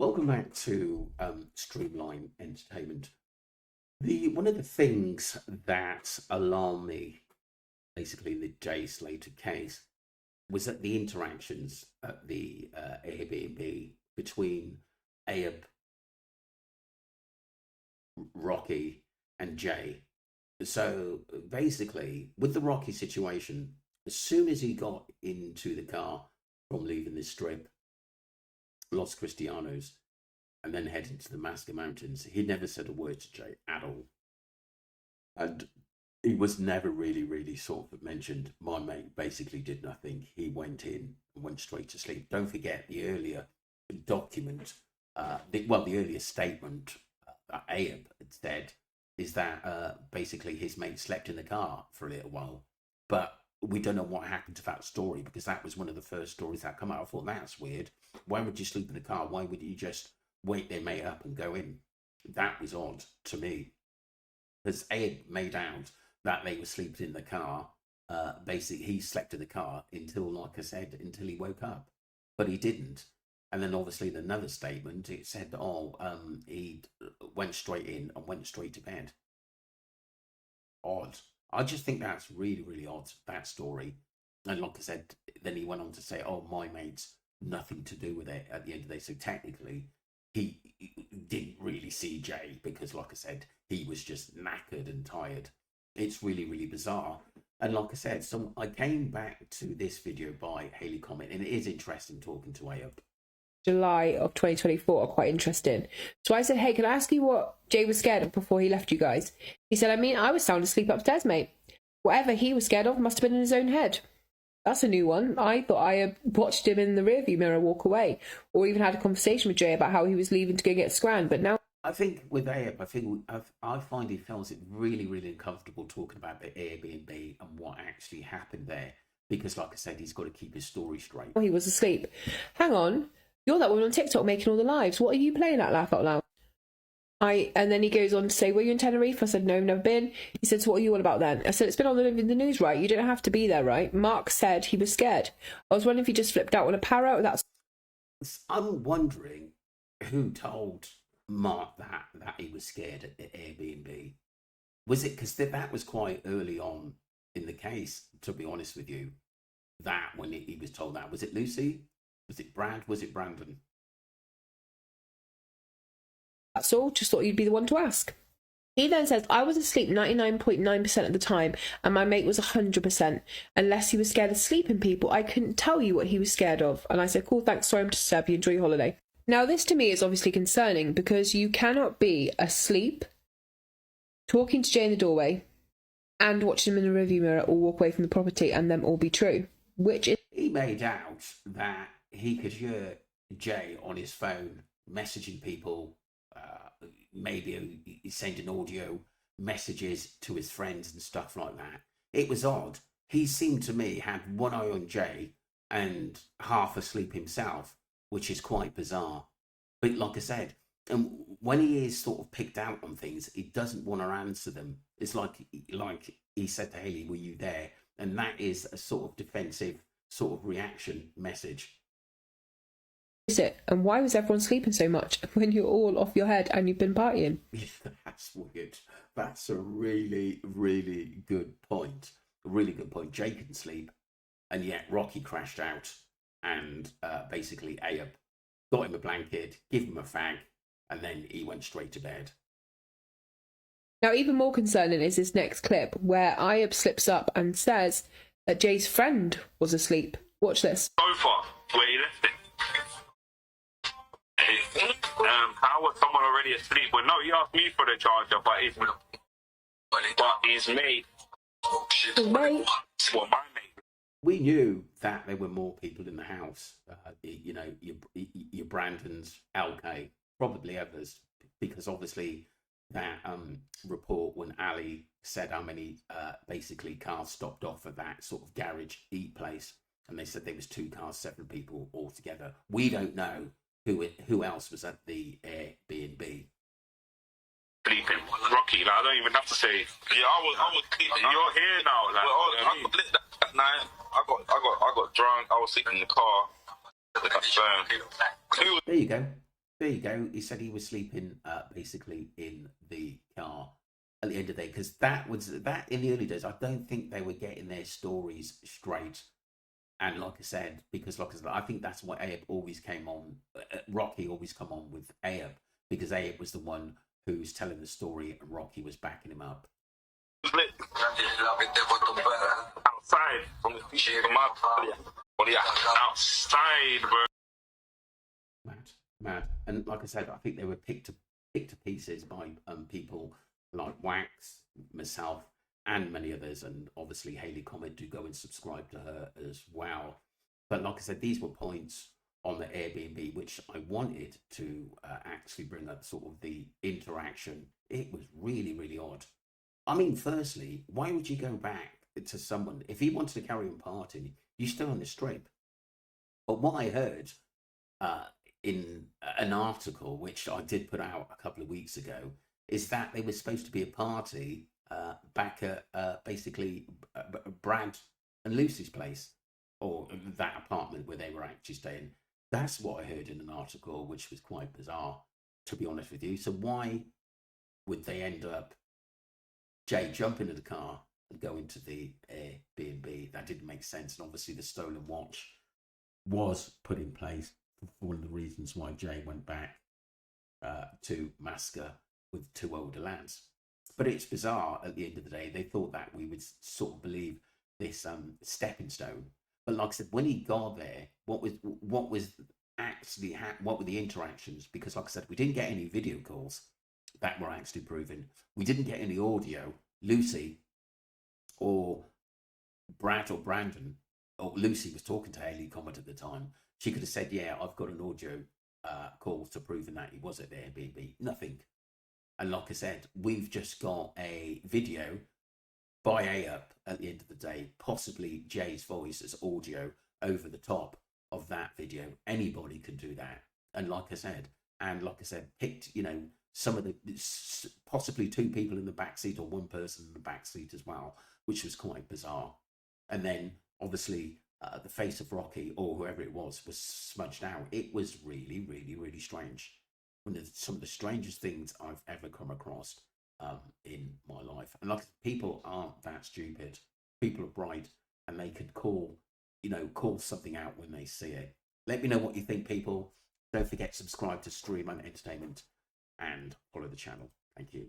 Welcome back to Streamline Entertainment. One of the things that alarmed me, basically in the Jay Slater case, was that the interactions at the Airbnb between Ayub, Rocky, and Jay. So basically, with the Rocky situation, as soon as he got into the car from leaving the strip, Los Cristianos, and then heading to the Masca Mountains, he never said a word to Jay at all. And he was never really sort of mentioned. My mate basically did nothing. He went in and went straight to sleep. Don't forget the earlier document, the earlier statement that Ayub had said is that basically his mate slept in the car for a little while. But we don't know what happened to that story because that was one of the first stories that come out. I thought, that's weird. Why would you sleep in the car? Why would you just wake their mate up and go in? That was odd to me. Because Ayub made out that they were sleeping in the car. Basically, he slept in the car until, like I said, until he woke up. But he didn't. And then obviously in another statement, it said, he went straight in and went straight to bed. Odd. I just think that's really odd, that story. And like I said, then he went on to say, my mate's nothing to do with it at the end of the day. So technically, he didn't really see Jay because, like I said, he was just knackered and tired. It's really bizarre. And like I said, so I came back to this video by Hayley comment, and it is interesting talking to Ayub. July of 2024 are quite interesting. So I said, hey, can I ask you what Jay was scared of before he left you guys? He said, I was sound asleep upstairs, mate. Whatever he was scared of must have been in his own head. That's a new one. I thought I had watched him in the rearview mirror walk away, or even had a conversation with Jay about how he was leaving to go get scran. But now, I think with Ayub, I find he feels it really uncomfortable talking about the Airbnb and what actually happened there. Because, like I said, he's got to keep his story straight. He was asleep. Hang on. You're that woman on TikTok making all the lives. What are you playing at, laugh out loud? And then he goes on to say, were you in Tenerife? I said, no, never been. He said, so what are you all about then? I said, it's been on the news, right? You didn't have to be there, right? Mark said he was scared. I was wondering if he just flipped out on a parrot. I'm wondering who told Mark that he was scared at the Airbnb. Was it because that was quite early on in the case, to be honest with you, that when he was told that? Was it Lucy? Was it Brad? Was it Brandon? That's all. Just thought you'd be the one to ask. He then says, I was asleep 99.9% of the time, and my mate was 100%. Unless he was scared of sleeping people, I couldn't tell you what he was scared of. And I said, cool, thanks, sorry, I'm disturbed you, enjoy your holiday. Now, this to me is obviously concerning because you cannot be asleep, talking to Jay in the doorway, and watching him in the rearview mirror or walk away from the property and them all be true. He made out that he could hear Jay on his phone messaging people, maybe he's sending audio messages to his friends and stuff like that. It was odd. He seemed to me had one eye on Jay and half asleep himself, which is quite bizarre. But like I said, when he is sort of picked out on things, he doesn't want to answer them. It's like he said to Hayley, were you there? And that is a sort of defensive sort of reaction message. Is it? And why was everyone sleeping so much when you're all off your head and you've been partying? That's weird. That's a really good point. A really good point. Jay can sleep, and yet Rocky crashed out, and basically Ayub got him a blanket, give him a fag, and then he went straight to bed. Now, even more concerning is this next clip where Ayub slips up and says that Jay's friend was asleep. Watch this. Sofa where he left it. How was someone already asleep? Well, no, he asked me for the charger, but his mate. Well, my mate. We knew that there were more people in the house. Your Brandons, LK, probably others, because obviously that report when Ali said how many basically cars stopped off at that sort of garage eat place, and they said there was 2 cars, 7 people altogether. We don't know who else was at the Airbnb. Sleeping, Rocky. Like, I don't even have to say. Yeah, I was sleeping. You're here now. Like, that night, I got drunk. I was sleeping in the car. There you go. there you go. He said he was sleeping basically in the car at the end of the day, because that in the early days. I don't think they were getting their stories straight. And like I said, because like I said, I think that's why Ayub always came on. Rocky always come on with Ayub, because Ayub was the one who's telling the story, and Rocky was backing him up. Outside from outside, bro. Mad. And like I said, I think they were picked to pieces by people like Wax, myself, and many others, and obviously Hayley Comet. Do go and subscribe to her as well. But like I said, these were points on the Airbnb which I wanted to actually bring up, sort of the interaction. It was really, really odd. I mean, firstly, why would you go back to someone if he wanted to carry on partying? You stay on the strip. But what I heard in an article which I did put out a couple of weeks ago is that there was supposed to be a party back at basically Brad and Lucy's place, or that apartment where they were actually staying. That's what I heard in an article, which was quite bizarre, to be honest with you. So why would they end up, Jay, jump into the car and go into the Airbnb? That didn't make sense. And obviously the stolen watch was put in place for one of the reasons why Jay went back to Masca with two older lads. But it's bizarre. At the end of the day, they thought that we would sort of believe this stepping stone. But like I said, when he got there, what was actually what were the interactions? Because like I said, we didn't get any video calls that were actually proven. We didn't get any audio. Lucy or Brad or Brandon, or Lucy was talking to Hayley Comet at the time. She could have said, yeah, I've got an audio call to proving that he was at the Airbnb. Nothing. And like I said, we've just got a video by Ayub at the end of the day, possibly Jay's voice as audio over the top of that video. Anybody can do that. And like I said, picked, some of the, possibly two people in the backseat or one person in the backseat as well, which was quite bizarre. And then obviously the face of Rocky or whoever it was smudged out. It was really, really, really strange. One of some of the strangest things I've ever come across in my life. And like, people aren't that stupid. People are bright, and they could call something out when they see it. Let me know what you think, people. Don't forget, subscribe to Stream and Entertainment and follow the channel. Thank you.